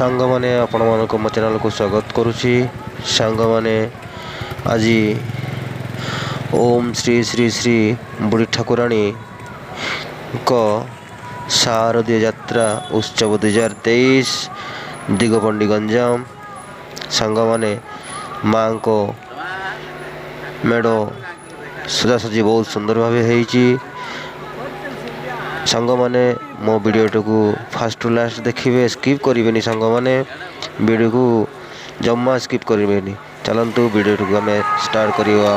सांग मैंने आपण मानक मो चैनल को स्वागत करुच्ची। सांग मैंने आज ओम श्री श्री श्री बुढ़ी ठाकुराणी को शारदीय यात्रा उत्सव 2023 दिगपंडी गंजाम सांग मैंने माँ को मेढ़ सजासजी बहुत सुंदर भाव है। सांग मैंने मो वीडियो को फास्ट टू लास्ट देखिए, स्किप करें सांग मैंने वीडियो को जम्मा स्किप करें। चलतु वीडियो को आम स्टार्ट करवा।